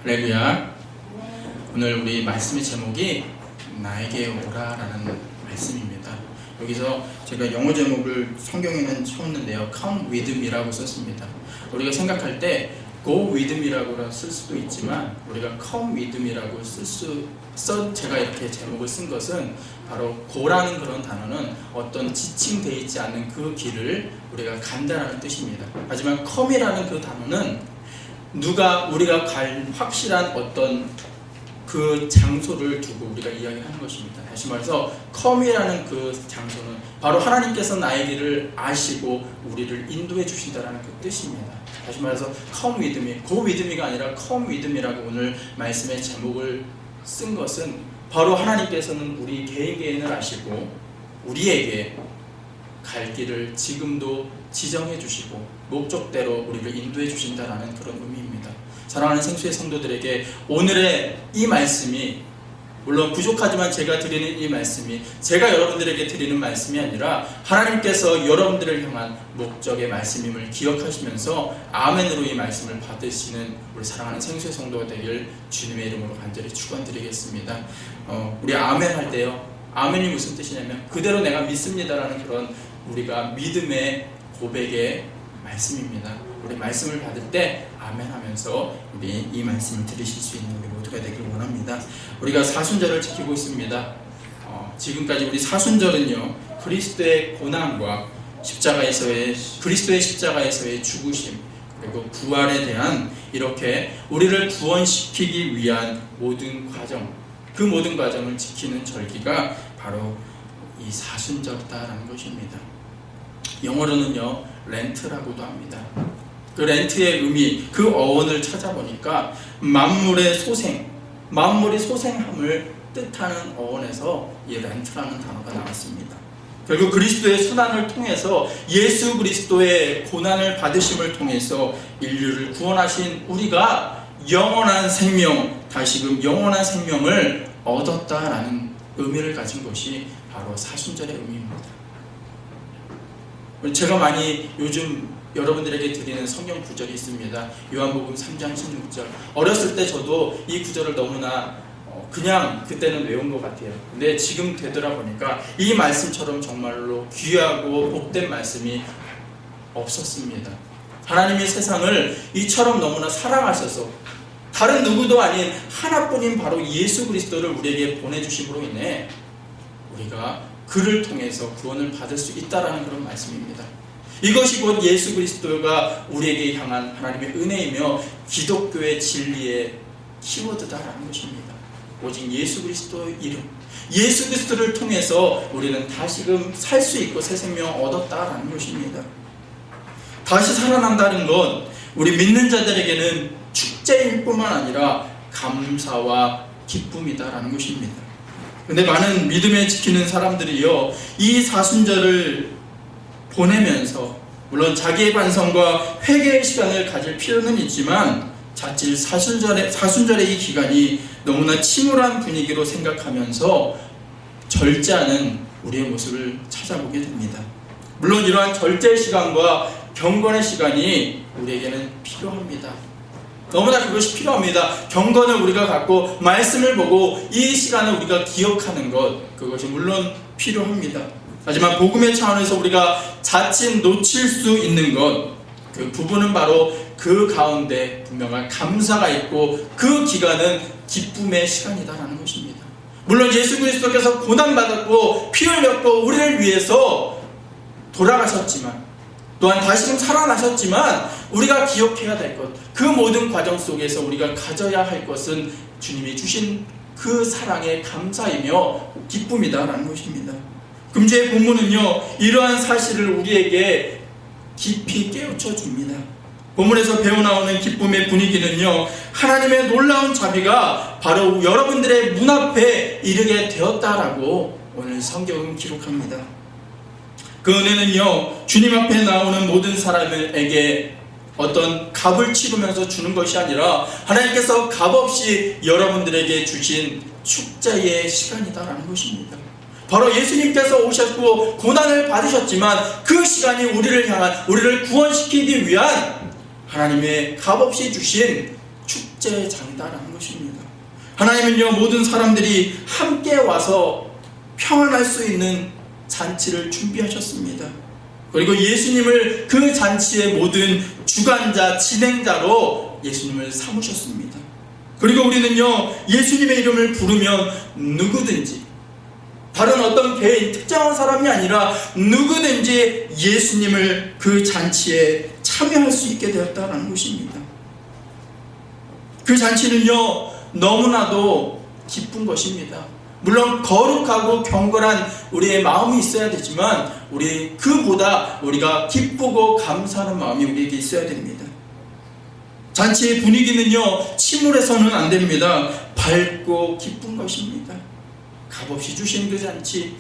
할렐루야. 오늘 우리 말씀의 제목이 나에게 오라라는 말씀입니다. 여기서 제가 영어 제목을 성경에는 쳐왔는데요, Come with me라고 썼습니다. 우리가 생각할 때 Go with me라고 쓸 수도 있지만 우리가 Come with me라고 제가 이렇게 제목을 쓴 것은 바로 go라는 그런 단어는 어떤 지칭되어 있지 않는 그 길을 우리가 간다라는 뜻입니다. 하지만 come이라는 그 단어는 우리가 갈 확실한 어떤 그 장소를 두고 우리가 이야기하는 것입니다. 다시 말해서 come이라는 그 장소는 바로 하나님께서 나의 길을 아시고 우리를 인도해 주신다라는 그 뜻입니다. 다시 말해서 come with me, go with me가 아니라 come with me라고 오늘 말씀의 제목을 쓴 것은 바로 하나님께서는 우리 개인을 아시고 우리에게 갈 길을 지금도 지정해 주시고 목적대로 우리를 인도해 주신다라는 그런 의미입니다. 사랑하는 생수의 성도들에게 오늘의 이 말씀이, 물론 부족하지만 제가 드리는 이 말씀이 제가 여러분들에게 드리는 말씀이 아니라 하나님께서 여러분들을 향한 목적의 말씀임을 기억하시면서 아멘으로 이 말씀을 받으시는 우리 사랑하는 생수의 성도가 되길 주님의 이름으로 간절히 축원드리겠습니다. 우리 아멘 할 때요, 아멘이 무슨 뜻이냐면 그대로 내가 믿습니다라는 그런 우리가 믿음의 고백의 말씀입니다. 우리 말씀을 받을 때 아멘 하면서 우리 이 말씀을 들으실 수 있는 우리 모두가 되길 원합니다. 우리가 사순절을 지키고 있습니다. 지금까지 우리 사순절은요, 그리스도의 고난과 그리스도의 십자가에서의 죽으심 그리고 부활에 대한 이렇게 우리를 구원시키기 위한 모든 과정, 그 모든 과정을 지키는 절기가 바로 이 사순절이다라는 것입니다. 영어로는요, 렌트라고도 합니다. 그 렌트의 의미, 그 어원을 찾아보니까 만물의 소생, 만물이 소생함을 뜻하는 어원에서 이 렌트라는 단어가 나왔습니다. 결국 그리스도의 순환을 통해서 예수 그리스도의 고난을 받으심을 통해서 인류를 구원하신 우리가 영원한 생명, 다시금 영원한 생명을 얻었다라는 의미를 가진 것이 바로 사순절의 의미입니다. 제가 많이 요즘 여러분들에게 드리는 성경 구절이 있습니다. 요한복음 3장 16절. 어렸을 때 저도 이 구절을 너무나 그냥 그때는 외운 것 같아요. 근데 지금 되돌아보니까 이 말씀처럼 정말로 귀하고 복된 말씀이 없었습니다. 하나님이 세상을 이처럼 너무나 사랑하셔서 다른 누구도 아닌 하나뿐인 바로 예수 그리스도를 우리에게 보내주심으로 인해 우리가 그를 통해서 구원을 받을 수 있다라는 그런 말씀입니다. 이것이 곧 예수 그리스도가 우리에게 향한 하나님의 은혜이며 기독교의 진리의 키워드다라는 것입니다. 오직 예수 그리스도의 이름, 예수 그리스도를 통해서 우리는 다시금 살 수 있고 새 생명을 얻었다라는 것입니다. 다시 살아난다는 건 우리 믿는 자들에게는 축제일 뿐만 아니라 감사와 기쁨이다라는 것입니다. 근데 많은 믿음에 지키는 사람들이요, 이 사순절을 보내면서 물론 자기의 반성과 회개의 시간을 가질 필요는 있지만 자칫 사순절의 이 기간이 너무나 침울한 분위기로 생각하면서 절제하는 우리의 모습을 찾아보게 됩니다. 물론 이러한 절제의 시간과 경건의 시간이 우리에게는 필요합니다. 너무나 그것이 필요합니다. 경건을 우리가 갖고 말씀을 보고 이 시간을 우리가 기억하는 것, 그것이 물론 필요합니다. 하지만 복음의 차원에서 우리가 자칫 놓칠 수 있는 것, 그 부분은 바로 그 가운데 분명한 감사가 있고 그 기간은 기쁨의 시간이다라는 것입니다. 물론 예수 그리스도께서 고난받았고 피 흘렸고 우리를 위해서 돌아가셨지만 또한 다시금 살아나셨지만 우리가 기억해야 될 것, 그 모든 과정 속에서 우리가 가져야 할 것은 주님이 주신 그 사랑의 감사이며 기쁨이다라는 것입니다. 금주의 본문은요, 이러한 사실을 우리에게 깊이 깨우쳐 줍니다. 본문에서 배워나오는 기쁨의 분위기는요, 하나님의 놀라운 자비가 바로 여러분들의 문 앞에 이르게 되었다라고 오늘 성경은 기록합니다. 그 은혜는요, 주님 앞에 나오는 모든 사람에게 어떤 값을 치르면서 주는 것이 아니라 하나님께서 값없이 여러분들에게 주신 축제의 시간이다라는 것입니다. 바로 예수님께서 오셨고 고난을 받으셨지만 그 시간이 우리를 구원시키기 위한 하나님의 값없이 주신 축제장이다라는 것입니다. 하나님은요, 모든 사람들이 함께 와서 평안할 수 있는 잔치를 준비하셨습니다. 그리고 예수님을 그 잔치의 모든 주관자, 진행자로 예수님을 삼으셨습니다. 그리고 우리는요, 예수님의 이름을 부르면 누구든지, 다른 어떤 개인, 특정한 사람이 아니라 누구든지 예수님을 그 잔치에 참여할 수 있게 되었다는 것입니다. 그 잔치는요, 너무나도 기쁜 것입니다. 물론 거룩하고 경건한 우리의 마음이 있어야 되지만 그보다 우리가 기쁘고 감사하는 마음이 우리에게 있어야 됩니다. 잔치의 분위기는요, 침울해서는 안 됩니다. 밝고 기쁜 것입니다. 값없이 주신 그 잔치,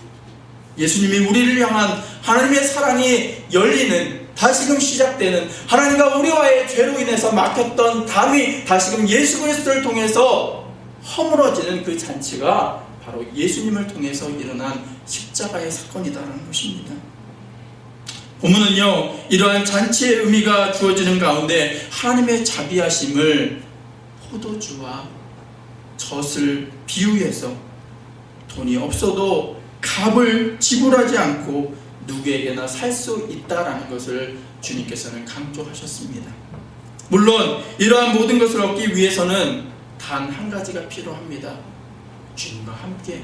예수님이 우리를 향한 하나님의 사랑이 열리는, 다시금 시작되는, 하나님과 우리와의 죄로 인해서 막혔던 담이 다시금 예수 그리스도를 통해서 허물어지는 그 잔치가 바로 예수님을 통해서 일어난 십자가의 사건이다라는 것입니다. 본문은요, 이러한 잔치의 의미가 주어지는 가운데 하나님의 자비하심을 포도주와 젖을 비유해서 돈이 없어도 값을 지불하지 않고 누구에게나 살 수 있다라는 것을 주님께서는 강조하셨습니다. 물론 이러한 모든 것을 얻기 위해서는 단 한 가지가 필요합니다. 주님과 함께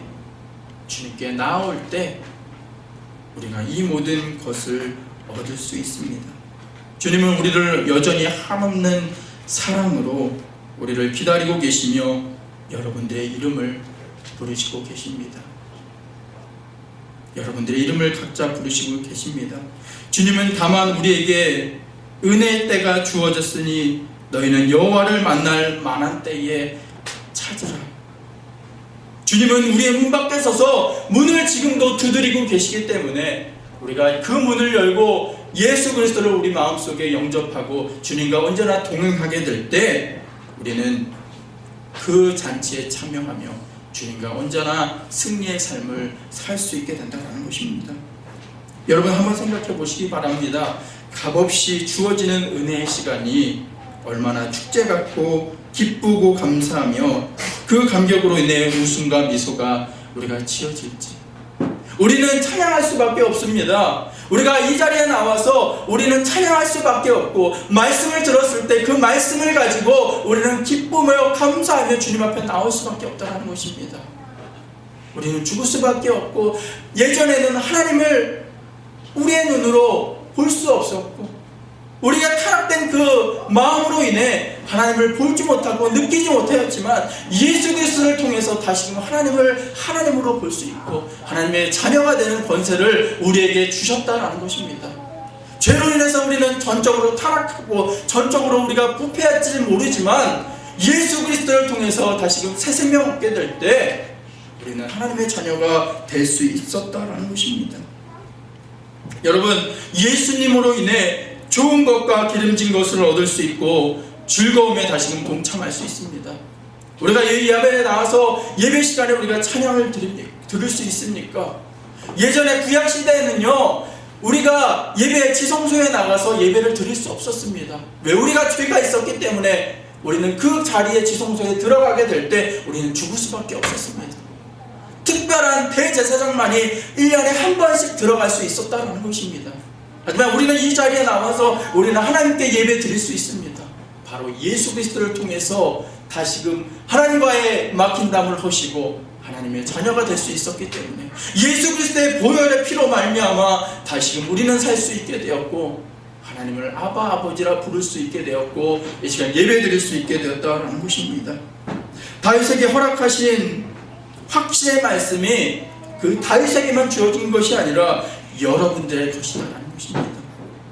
주님께 나아올 때 우리가 이 모든 것을 얻을 수 있습니다. 주님은 우리를 여전히 한없는 사랑으로 우리를 기다리고 계시며 여러분들의 이름을 부르시고 계십니다. 여러분들의 이름을 각자 부르시고 계십니다. 주님은 다만 우리에게 은혜의 때가 주어졌으니 너희는 여호와를 만날 만한 때에 찾으라. 주님은 우리의 문 밖에 서서 문을 지금도 두드리고 계시기 때문에 우리가 그 문을 열고 예수 그리스도를 우리 마음속에 영접하고 주님과 언제나 동행하게 될 때 우리는 그 잔치에 참여하며 주님과 언제나 승리의 삶을 살 수 있게 된다는 것입니다. 여러분 한번 생각해 보시기 바랍니다. 값없이 주어지는 은혜의 시간이 얼마나 축제 같고 기쁘고 감사하며 그 감격으로 인해 웃음과 미소가 우리가 지어질지 우리는 찬양할 수밖에 없습니다. 우리가 이 자리에 나와서 우리는 찬양할 수밖에 없고 말씀을 들었을 때 그 말씀을 가지고 우리는 기쁨을 감사하며 주님 앞에 나올 수밖에 없다는 것입니다. 우리는 죽을 수밖에 없고 예전에는 하나님을 우리의 눈으로 볼 수 없었고 우리가 타락된 그 마음으로 인해 하나님을 보지 못하고 느끼지 못하였지만 예수 그리스도를 통해서 다시금 하나님을 하나님으로 볼 수 있고 하나님의 자녀가 되는 권세를 우리에게 주셨다는 것입니다. 죄로 인해서 우리는 전적으로 타락하고 전적으로 우리가 부패할지 모르지만 예수 그리스도를 통해서 다시금 새 생명 얻게 될 때 우리는 하나님의 자녀가 될 수 있었다는 것입니다. 여러분, 예수님으로 인해 좋은 것과 기름진 것을 얻을 수 있고 즐거움에 다시금 동참할 수 있습니다. 우리가 이 예배에 나와서 예배 시간에 우리가 찬양을 들을 수 있습니까? 예전에 구약시대에는요 우리가 예배 지성소에 나가서 예배를 드릴 수 없었습니다. 왜? 우리가 죄가 있었기 때문에 우리는 그 자리에 지성소에 들어가게 될 때 우리는 죽을 수밖에 없었습니다. 특별한 대제사장만이 1년에 한 번씩 들어갈 수 있었다는 것입니다. 하지만 우리는 이 자리에 나와서 우리는 하나님께 예배 드릴 수 있습니다. 바로 예수 그리스도를 통해서 다시금 하나님과의 막힌 담을 허시고 하나님의 자녀가 될 수 있었기 때문에 예수 그리스도의 보혈의 피로 말미암아 다시금 우리는 살 수 있게 되었고 하나님을 아바 아버지라 부를 수 있게 되었고 이 시간 예배 드릴 수 있게 되었다는 것입니다. 다윗에게 허락하신 확신의 말씀이 그 다윗에게만 주어진 것이 아니라 여러분들의 것이라는 것입니다.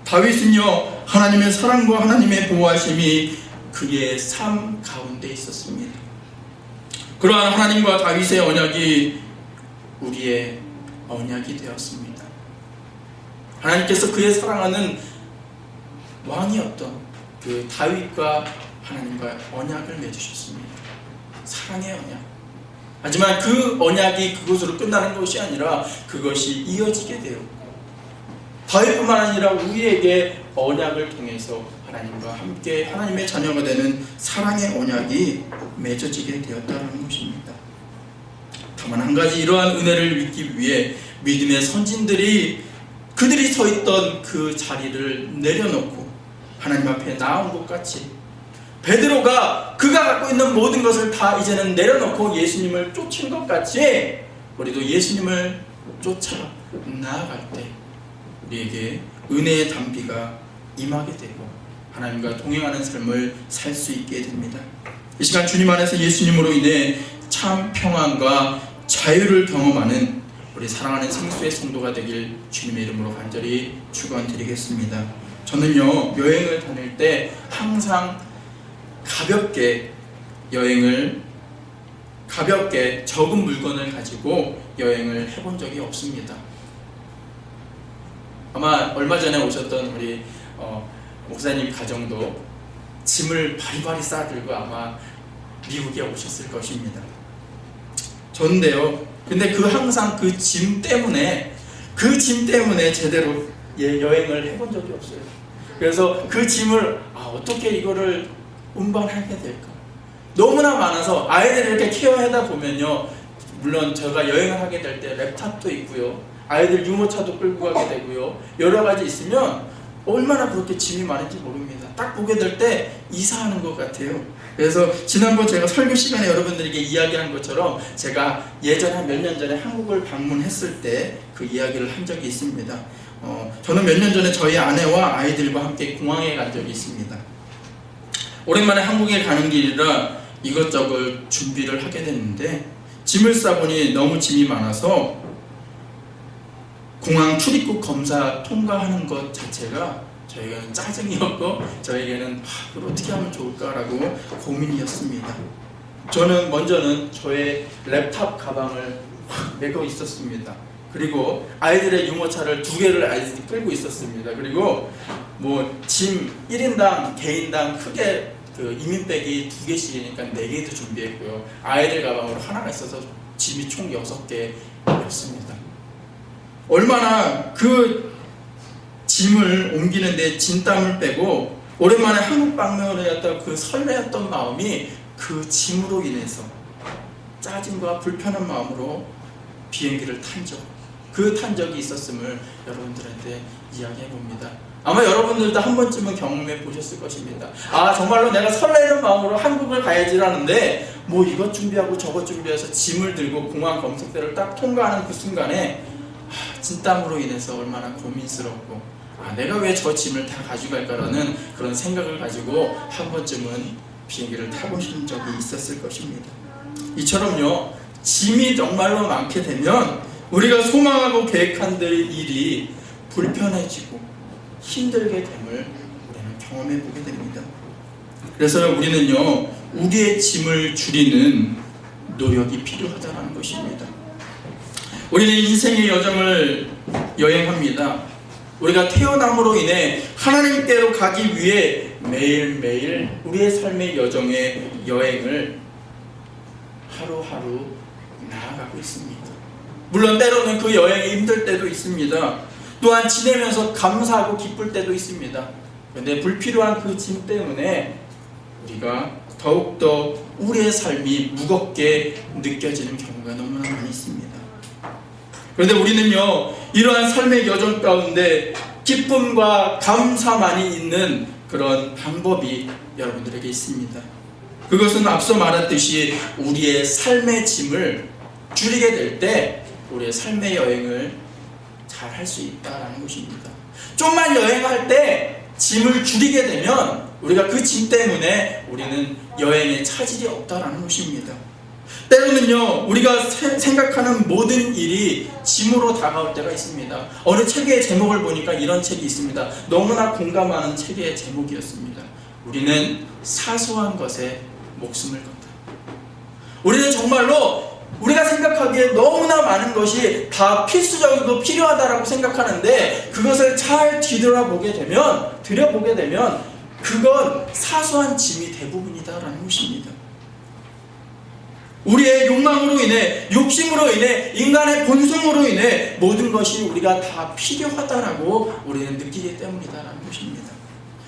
다윗은요 하나님의 사랑과 하나님의 보호하심이 그의 삶 가운데 있었습니다. 그러한 하나님과 다윗의 언약이 우리의 언약이 되었습니다. 하나님께서 그의 사랑하는 왕이었던 그 다윗과 하나님과 언약을 맺으셨습니다. 사랑의 언약. 하지만 그 언약이 그것으로 끝나는 것이 아니라 그것이 이어지게 되었고 다윗뿐만 아니라 우리에게 언약을 통해서 하나님과 함께 하나님의 자녀가 되는 사랑의 언약이 맺어지게 되었다는 것입니다. 다만 한 가지, 이러한 은혜를 믿기 위해 믿음의 선진들이 그들이 서 있던 그 자리를 내려놓고 하나님 앞에 나온 것 같이, 베드로가 그가 갖고 있는 모든 것을 다 이제는 내려놓고 예수님을 쫓은 것 같이, 우리도 예수님을 쫓아 나아갈 때 우리에게 은혜의 단비가 임하게 되고 하나님과 동행하는 삶을 살 수 있게 됩니다. 이 시간 주님 안에서 예수님으로 인해 참 평안과 자유를 경험하는 우리 사랑하는 생수의 성도가 되길 주님의 이름으로 간절히 축원드리겠습니다. 저는요, 여행을 다닐 때 항상 가볍게 적은 물건을 가지고 여행을 해본 적이 없습니다. 아마 얼마 전에 오셨던 우리 목사님 가정도 짐을 바리바리 싸들고 아마 미국에 오셨을 것입니다. 저인데요, 근데 항상 그 짐 때문에 제대로 여행을 해본 적이 없어요. 그래서 그 짐을 어떻게 이거를 운반하게 될까? 너무나 많아서 아이들을 이렇게 케어하다 보면요, 물론 제가 여행을 하게 될 때 랩탑도 있고요, 아이들 유모차도 끌고 가게 되고요, 여러 가지 있으면 얼마나 그렇게 짐이 많은지 모릅니다. 딱 보게 될 때 이사하는 것 같아요. 그래서 지난번 제가 설교 시간에 여러분들에게 이야기한 것처럼 제가 예전에 한 몇 년 전에 한국을 방문했을 때 그 이야기를 한 적이 있습니다. 저는 몇 년 전에 저희 아내와 아이들과 함께 공항에 간 적이 있습니다. 오랜만에 한국에 가는 길이라 이것저것 준비를 하게 됐는데 짐을 싸보니 너무 짐이 많아서 공항 출입국 검사 통과하는 것 자체가 저에게는 짜증이었고 저에게는 그걸 어떻게 하면 좋을까라고 고민이었습니다. 저는 먼저는 저의 랩탑 가방을 메고 있었습니다. 그리고 아이들의 유모차를 2개를 아이들이 끌고 있었습니다. 그리고 짐 1인당 개인당 크게 그 이민백이 2개씩이니까 4개도 준비했고요. 아이들 가방으로 하나가 있어서 짐이 총 6개였습니다. 얼마나 그 짐을 옮기는데 진땀을 빼고 오랜만에 한국 방문을 했던 그 설레었던 마음이 그 짐으로 인해서 짜증과 불편한 마음으로 비행기를 탄 적이 있었음을 여러분들한테 이야기해봅니다. 아마 여러분들도 한 번쯤은 경험해 보셨을 것입니다. 정말로 내가 설레는 마음으로 한국을 가야지라는데 이것 준비하고 저것 준비해서 짐을 들고 공항 검색대를 딱 통과하는 그 순간에 진땀으로 인해서 얼마나 고민스럽고 내가 왜 저 짐을 다 가져갈까라는 그런 생각을 가지고 한 번쯤은 비행기를 타보신 적이 있었을 것입니다. 이처럼요, 짐이 정말로 많게 되면 우리가 소망하고 계획한 일이 불편해지고 힘들게 됨을 우리는 경험해 보게 됩니다. 그래서 우리는요, 우리의 짐을 줄이는 노력이 필요하다는 것입니다. 우리는 인생의 여정을 여행합니다. 우리가 태어남으로 인해 하나님께로 가기 위해 매일매일 우리의 삶의 여정의 여행을 하루하루 나아가고 있습니다. 물론 때로는 그 여행이 힘들 때도 있습니다. 또한 지내면서 감사하고 기쁠 때도 있습니다. 그런데 불필요한 그 짐 때문에 우리가 더욱더 우리의 삶이 무겁게 느껴지는 경우가 너무나 많이 있습니다. 그런데 우리는요, 이러한 삶의 여정 가운데 기쁨과 감사만이 있는 그런 방법이 여러분들에게 있습니다. 그것은 앞서 말했듯이 우리의 삶의 짐을 줄이게 될 때 우리의 삶의 여행을 잘 할 수 있다는 것입니다. 좀만 여행할 때 짐을 줄이게 되면 우리가 그 짐 때문에 우리는 여행에 차질이 없다는 것입니다. 때로는요, 우리가 생각하는 모든 일이 짐으로 다가올 때가 있습니다. 어느 책의 제목을 보니까 이런 책이 있습니다. 너무나 공감하는 책의 제목이었습니다. 우리는 사소한 것에 목숨을 건다. 우리는 정말로 우리가 생각하기에 너무나 많은 것이 다 필수적이고 필요하다라고 생각하는데 그것을 잘 들여보게 되면 그건 사소한 짐이 대부분이다라는 것입니다. 우리의 욕망으로 인해, 욕심으로 인해, 인간의 본성으로 인해 모든 것이 우리가 다 필요하다라고 우리는 느끼기 때문이다라는 것입니다.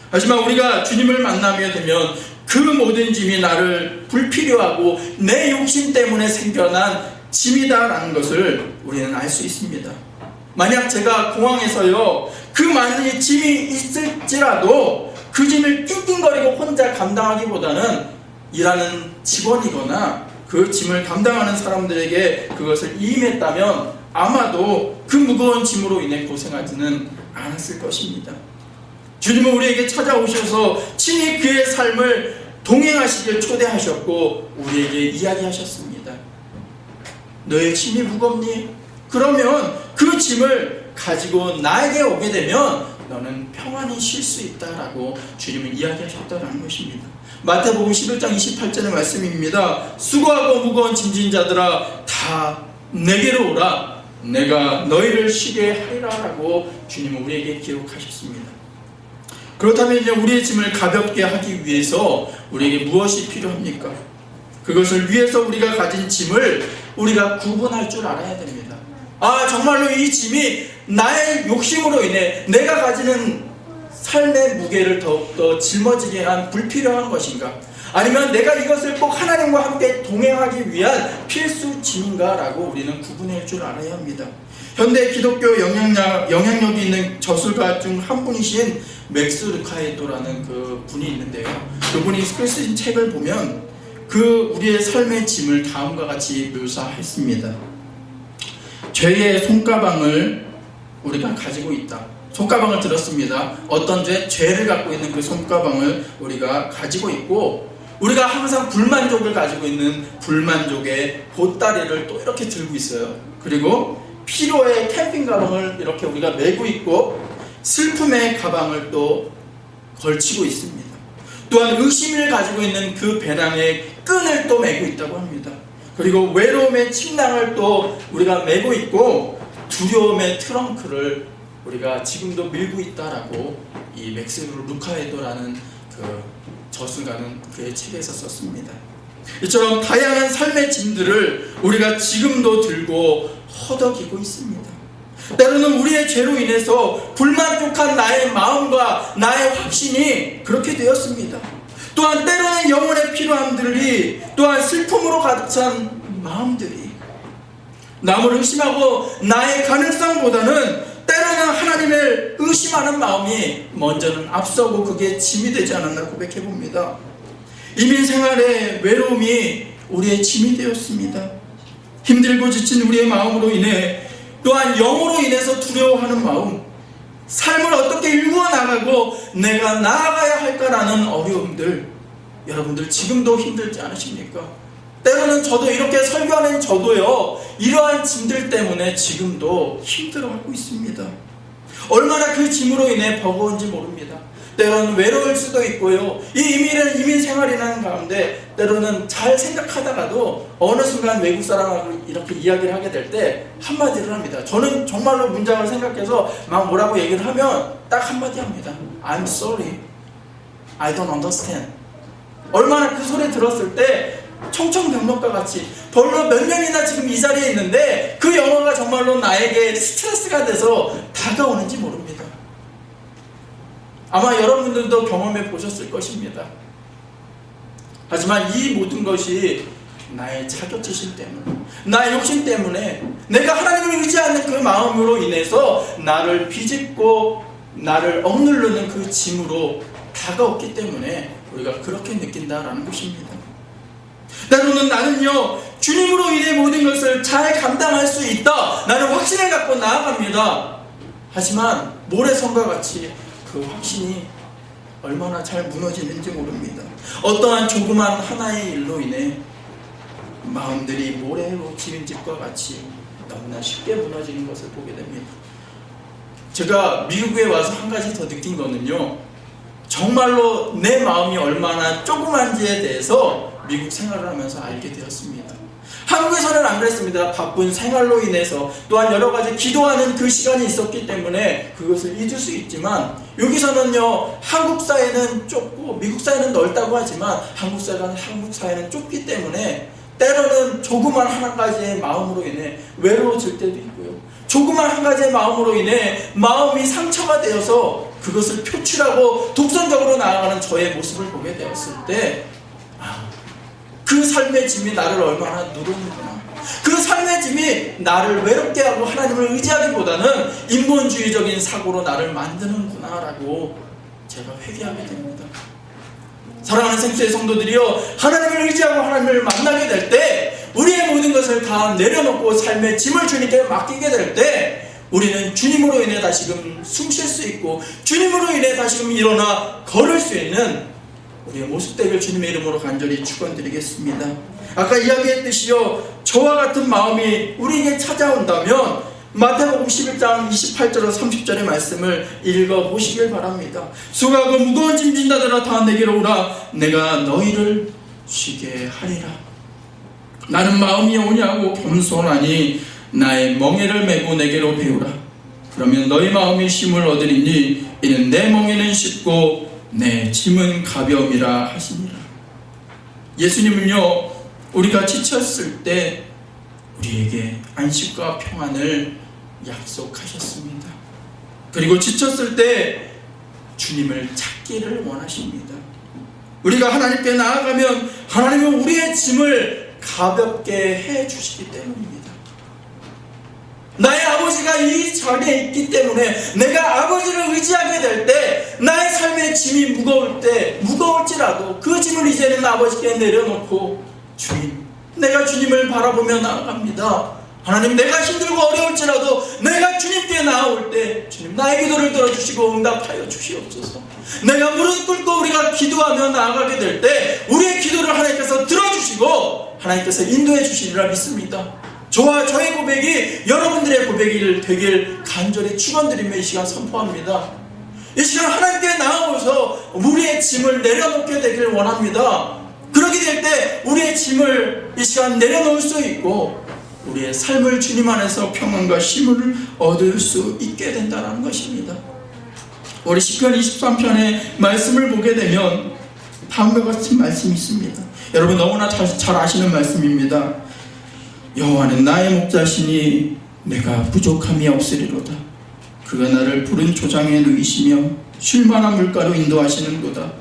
하지만 우리가 주님을 만나게 되면 그 모든 짐이 나를 불필요하고 내 욕심 때문에 생겨난 짐이다라는 것을 우리는 알 수 있습니다. 만약 제가 공항에서요, 그 많은 짐이 있을지라도 그 짐을 낑낑거리고 혼자 감당하기보다는 일하는 직원이거나 그 짐을 감당하는 사람들에게 그것을 이임했다면 아마도 그 무거운 짐으로 인해 고생하지는 않았을 것입니다. 주님은 우리에게 찾아오셔서 친히 그의 삶을 동행하시길 초대하셨고 우리에게 이야기하셨습니다. 너의 짐이 무겁니? 그러면 그 짐을 가지고 나에게 오게 되면 너는 평안히 쉴 수 있다라고 주님은 이야기하셨다는 것입니다. 마태복음 11장 28절의 말씀입니다. 수고하고 무거운 짐진 자들아 다 내게로 오라 내가 너희를 쉬게 하리라라고 주님은 우리에게 기록하셨습니다. 그렇다면 이제 우리의 짐을 가볍게 하기 위해서 우리에게 무엇이 필요합니까? 그것을 위해서 우리가 가진 짐을 우리가 구분할 줄 알아야 됩니다. 정말로 이 짐이 나의 욕심으로 인해 내가 가지는 삶의 무게를 더욱더 짊어지게 한 불필요한 것인가? 아니면 내가 이것을 꼭 하나님과 함께 동행하기 위한 필수 짐인가? 라고 우리는 구분할 줄 알아야 합니다. 현대 기독교 영향력이 있는 저술가 중 한 분이신 맥스 루카에도라는 그 분이 있는데요. 그분이 쓰신 책을 보면 우리의 삶의 짐을 다음과 같이 묘사했습니다. 죄의 손가방을 우리가 가지고 있다. 손가방을 들었습니다. 어떤 죄를 갖고 있는 그 손가방을 우리가 가지고 있고 우리가 항상 불만족을 가지고 있는 불만족의 보따리를 또 이렇게 들고 있어요. 그리고 피로의 캠핑 가방을 이렇게 우리가 메고 있고 슬픔의 가방을 또 걸치고 있습니다. 또한 의심을 가지고 있는 그 배낭의 끈을 또 메고 있다고 합니다. 그리고 외로움의 침낭을 또 우리가 메고 있고 두려움의 트렁크를 우리가 지금도 밀고 있다라고 이 맥스 루카에도라는 그 저술가는 그의 책에서 썼습니다. 이처럼 다양한 삶의 짐들을 우리가 지금도 들고 허덕이고 있습니다. 때로는 우리의 죄로 인해서 불만족한 나의 마음과 나의 확신이 그렇게 되었습니다. 또한 때로는 영혼의 필요함들이 또한 슬픔으로 가득 찬 마음들이 남을 의심하고 나의 가능성보다는 때로는 하나님을 의심하는 마음이 먼저는 앞서고 그게 짐이 되지 않았나 고백해봅니다. 이민 생활의 외로움이 우리의 짐이 되었습니다. 힘들고 지친 우리의 마음으로 인해 또한 영으로 인해서 두려워하는 마음, 삶을 어떻게 일구어 나가고 내가 나아가야 할까라는 어려움들, 여러분들 지금도 힘들지 않으십니까? 때로는 저도 이렇게 설교하는 저도요, 이러한 짐들 때문에 지금도 힘들어하고 있습니다. 얼마나 그 짐으로 인해 버거운지 모릅니다. 때로는 외로울 수도 있고요. 이 이민 생활이라는 가운데 때로는 잘 생각하다가도 어느 순간 외국 사람하고 이렇게 이야기를 하게 될 때 한마디를 합니다. 저는 정말로 문장을 생각해서 막 뭐라고 얘기를 하면 딱 한마디 합니다. I'm sorry. I don't understand. 얼마나 그 소리 들었을 때 청천벽력과 같이 별로 몇 년이나 지금 이 자리에 있는데 그 영화가 정말로 나에게 스트레스가 돼서 다가오는지 모릅니다. 아마 여러분들도 경험해 보셨을 것입니다. 하지만 이 모든 것이 나의 자격지심 때문에, 나의 욕심 때문에, 내가 하나님을 의지하는 그 마음으로 인해서 나를 비집고 나를 억누르는 그 짐으로 다가왔기 때문에 우리가 그렇게 느낀다라는 것입니다. 때로는 나는요, 주님으로 인해 모든 것을 잘 감당할 수 있다, 나는 확신을 갖고 나아갑니다. 하지만 모래성과 같이 그 확신이 얼마나 잘 무너지는지 모릅니다. 어떠한 조그만 하나의 일로 인해 마음들이 모래로 지은 집과 같이 너무나 쉽게 무너지는 것을 보게 됩니다. 제가 미국에 와서 한 가지 더 느낀 거는요, 정말로 내 마음이 얼마나 조그만지에 대해서 미국 생활을 하면서 알게 되었습니다. 한국에서는 안 그랬습니다. 바쁜 생활로 인해서 또한 여러 가지 기도하는 그 시간이 있었기 때문에 그것을 잊을 수 있지만, 여기서는요, 한국 사회는 좁고 미국 사회는 넓다고 하지만 한국 사회는 좁기 때문에 때로는 조그만 한 가지의 마음으로 인해 외로워질 때도 있고요. 조그만 한 가지의 마음으로 인해 마음이 상처가 되어서 그것을 표출하고 독선적으로 나아가는 저의 모습을 보게 되었을 때, 그 삶의 짐이 나를 얼마나 누르는구나. 그 삶의 짐이 나를 외롭게 하고 하나님을 의지하기보다는 인본주의적인 사고로 나를 만드는구나 라고 제가 회개하게 됩니다. 사랑하는 생수의 성도들이여, 하나님을 의지하고 하나님을 만나게 될 때, 우리의 모든 것을 다 내려놓고 삶의 짐을 주님께 맡기게 될 때, 우리는 주님으로 인해 다시금 숨 쉴 수 있고 주님으로 인해 다시금 일어나 걸을 수 있는 우리의 모습 되길 주님의 이름으로 간절히 축원드리겠습니다. 아까 이야기했듯이요, 저와 같은 마음이 우리에게 찾아온다면 마태복음 11장 28절로 30절의 말씀을 읽어보시길 바랍니다. 수고하고 무거운 짐진 자들아 다 내게로 오라. 내가 너희를 쉬게 하리라. 나는 마음이 온유하고 겸손하니 나의 멍에를 메고 내게로 배우라. 그러면 너희 마음이 쉼을 얻으리니 이는 내 멍에는 쉽고 내 짐은 가벼움이라 하시니라. 예수님은요, 우리가 지쳤을 때 우리에게 안식과 평안을 약속하셨습니다. 그리고 지쳤을 때 주님을 찾기를 원하십니다. 우리가 하나님께 나아가면 하나님은 우리의 짐을 가볍게 해주시기 때문입니다. 나의 아버지가 이 자리에 있기 때문에 내가 아버지를 의지하게 될 때, 나의 삶의 짐이 무거울지라도 그 짐을 이제는 아버지께 내려놓고, 주님, 내가 주님을 바라보며 나아갑니다. 하나님, 내가 힘들고 어려울지라도 내가 주님께 나아올 때 주님, 나의 기도를 들어주시고 응답하여 주시옵소서. 내가 무릎 꿇고 우리가 기도하며 나아가게 될 때 우리의 기도를 하나님께서 들어주시고 하나님께서 인도해 주시리라 믿습니다. 저와 저의 고백이 여러분들의 고백이 되길 간절히 축원드리며 이 시간 선포합니다. 이 시간 하나님께 나아오서 우리의 짐을 내려놓게 되길 원합니다. 그렇게 될 때 우리의 짐을 이 시간 내려놓을 수 있고 우리의 삶을 주님 안에서 평안과 쉼을 얻을 수 있게 된다는 것입니다. 우리 시편 23편의 말씀을 보게 되면 다음과 같은 말씀이 있습니다. 여러분 너무나 잘 아시는 말씀입니다. 여호와는 나의 목자시니 내가 부족함이 없으리로다. 그가 나를 푸른 초장에 누이시며 쉴만한 물가로 인도하시는도다.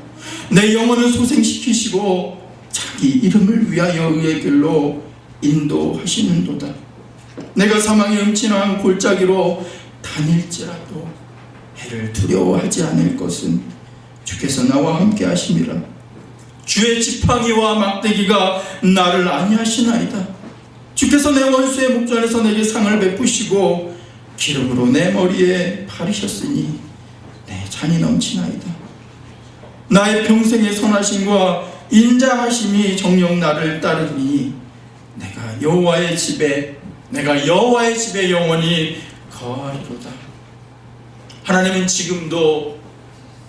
내 영혼을 소생시키시고 자기 이름을 위하여 의의 길로 인도하시는도다. 내가 사망의 음침한 골짜기로 다닐지라도 해를 두려워하지 않을 것은 주께서 나와 함께 하심이라. 주의 지팡이와 막대기가 나를 안위하시나이다. 주께서 내 원수의 목전에서 내게 상을 베푸시고 기름으로 내 머리에 바르셨으니 내 잔이 넘치나이다. 나의 평생의 선하심과 인자하심이 정녕 나를 따르니 내가 여호와의 집에 영원히 거하리로다. 하나님은 지금도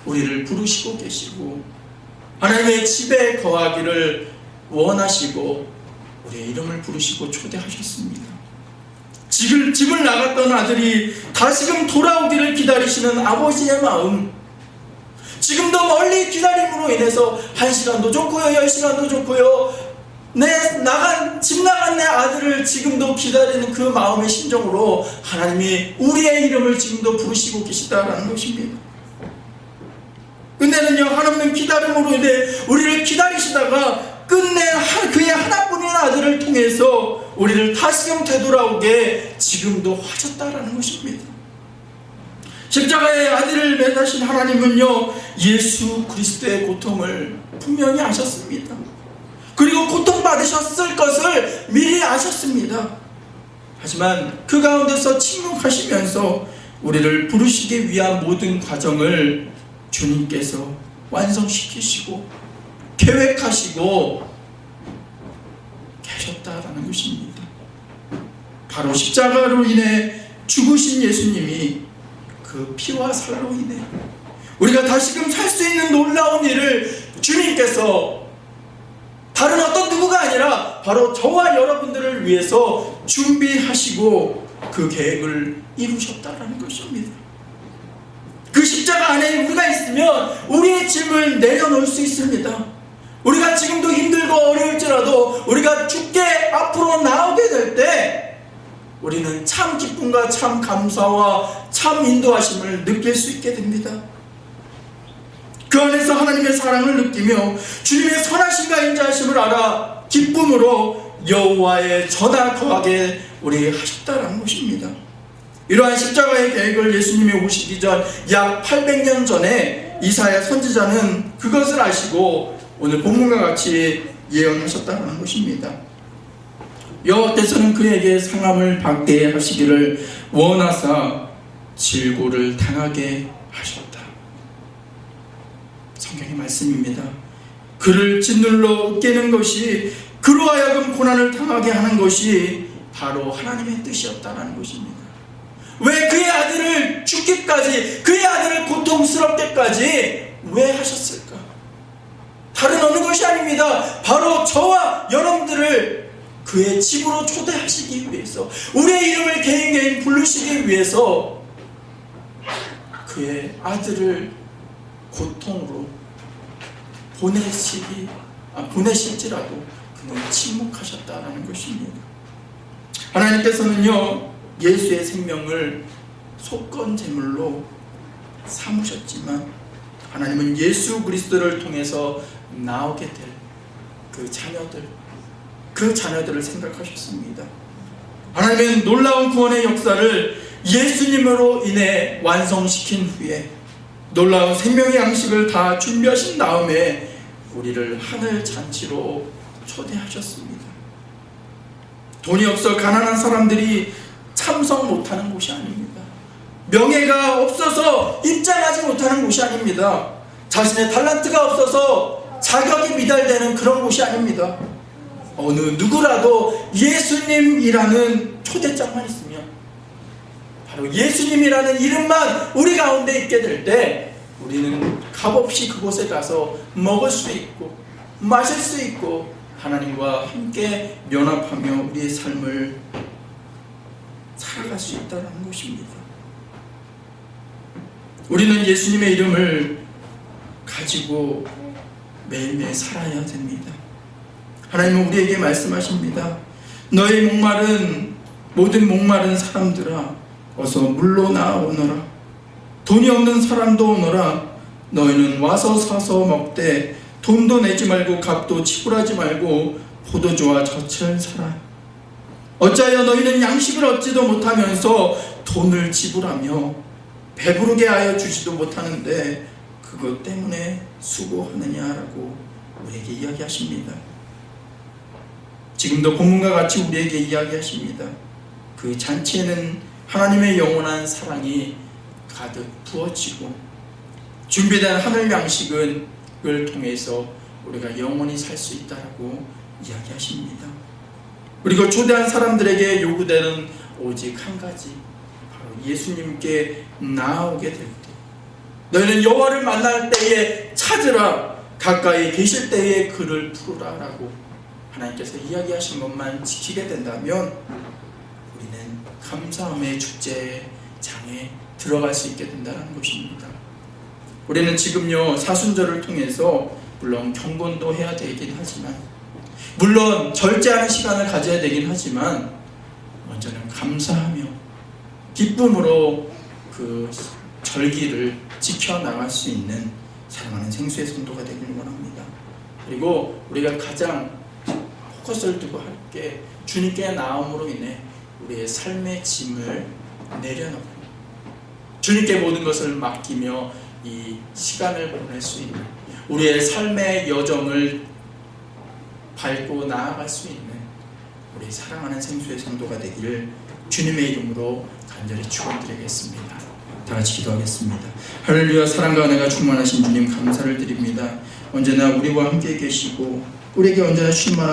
우리를 부르시고 계시고 하나님의 집에 거하기를 원하시고 우리의 이름을 부르시고 초대하셨습니다. 집을 나갔던 아들이 다시금 돌아오기를 기다리시는 아버지의 마음, 지금도 멀리 기다림으로 인해서 1시간도 좋고요 10시간도 좋고요 집 나간 내 아들을 지금도 기다리는 그 마음의 심정으로 하나님이 우리의 이름을 지금도 부르시고 계시다라는 것입니다. 근데는요, 하나님은 기다림으로 인해 우리를 기다리시다가 끝내 그의 하나뿐인 아들을 통해서 우리를 다시금 되돌아오게 지금도 하셨다라는 것입니다. 십자가의 아들을 매다신 하나님은요, 예수 그리스도의 고통을 분명히 아셨습니다. 그리고 고통받으셨을 것을 미리 아셨습니다. 하지만 그 가운데서 침묵하시면서 우리를 부르시기 위한 모든 과정을 주님께서 완성시키시고 계획하시고 계셨다라는 것입니다. 바로 십자가로 인해 죽으신 예수님이 그 피와 살로 인해 우리가 다시금 살 수 있는 놀라운 일을 주님께서 다른 어떤 누구가 아니라 바로 저와 여러분들을 위해서 준비하시고 그 계획을 이루셨다라는 것입니다. 그 십자가 안에 우리가 있으면 우리의 짐을 내려놓을 수 있습니다. 우리가 지금도 힘들고 어려울지라도 우리가 주께 앞으로 나오게 될 때 우리는 참 기쁨과 참 감사와 참 인도하심을 느낄 수 있게 됩니다. 그 안에서 하나님의 사랑을 느끼며 주님의 선하심과 인자하심을 알아 기쁨으로 여호와의 전하 거하게 우리 하셨다라는 것입니다. 이러한 십자가의 계획을 예수님이 오시기 전 약 800년 전에 이사야 선지자는 그것을 아시고 오늘 본문과 같이 예언하셨다는 것입니다. 여호와께서는 그에게 상함을 받게 하시기를 원하사 질고를 당하게 하셨다. 성경의 말씀입니다. 그를 짓눌러 깨는 것이 그로 하여금 고난을 당하게 하는 것이 바로 하나님의 뜻이었다는 것입니다. 왜 그의 아들을 죽기까지, 그의 아들을 고통스럽게까지 왜 하셨을까? 다른 어느 것이 아닙니다. 바로 저와 여러분들을 그의 집으로 초대하시기 위해서, 우리의 이름을 개인 부르시기 위해서 그의 아들을 고통으로 보내실지라도 그는 침묵하셨다는 것입니다. 하나님께서는요, 예수의 생명을 속건 제물로 삼으셨지만 하나님은 예수 그리스도를 통해서 나오게 될 그 자녀들을 생각하셨습니다. 하나님은 놀라운 구원의 역사를 예수님으로 인해 완성시킨 후에 놀라운 생명의 양식을 다 준비하신 다음에 우리를 하늘 잔치로 초대하셨습니다. 돈이 없어 가난한 사람들이 참석 못하는 곳이 아닙니다. 명예가 없어서 입장하지 못하는 곳이 아닙니다. 자신의 달란트가 없어서 자격이 미달되는 그런 곳이 아닙니다. 어느 누구라도 예수님이라는 초대장만 있으면, 바로 예수님이라는 이름만 우리 가운데 있게 될 때 우리는 값없이 그곳에 가서 먹을 수 있고 마실 수 있고 하나님과 함께 연합하며 우리의 삶을 살아갈 수 있다는 것입니다. 우리는 예수님의 이름을 가지고 매일매일 살아야 됩니다. 하나님은 우리에게 말씀하십니다. 너의 모든 목마른 사람들아 어서 물로 나오너라. 돈이 없는 사람도 오너라. 너희는 와서 사서 먹되 돈도 내지 말고 값도 지불하지 말고 포도주와 젖을 사라. 어찌하여 너희는 양식을 얻지도 못하면서 돈을 지불하며 배부르게 하여 주지도 못하는데 그것 때문에 수고하느냐라고 우리에게 이야기하십니다. 지금도 본문과 같이 우리에게 이야기하십니다. 그 잔치에는 하나님의 영원한 사랑이 가득 부어지고 준비된 하늘 양식을 통해서 우리가 영원히 살 수 있다라고 이야기하십니다. 그리고 초대한 사람들에게 요구되는 오직 한 가지, 바로 예수님께 나아오게 될 때, 너희는 여호와를 만날 때에 찾으라, 가까이 계실 때에 그를 부르라 라고 하나님께서 이야기하신 것만 지키게 된다면 우리는 감사함의 축제장에 들어갈 수 있게 된다는 것입니다. 우리는 지금요, 사순절을 통해서 물론 경건도 해야 되긴 하지만, 물론 절제하는 시간을 가져야 되긴 하지만, 먼저는 감사하며 기쁨으로 그 절기를 지켜나갈 수 있는 사랑하는 생수의 성도가 되기를 원합니다. 그리고 우리가 가장 포커스를 두고 할 게, 주님께 나옴으로 인해 우리의 삶의 짐을 내려놓고 주님께 모든 것을 맡기며 이 시간을 보낼 수 있는, 우리의 삶의 여정을 밟고 나아갈 수 있는 우리 사랑하는 생수의 성도가 되기를 주님의 이름으로 간절히 축원드리겠습니다. 다 같이 기도하겠습니다. 할렐루야. 사랑과 은혜가 충만하신 주님 감사를 드립니다. 언제나 우리와 함께 계시고 우리에게 언제나 쉴 만한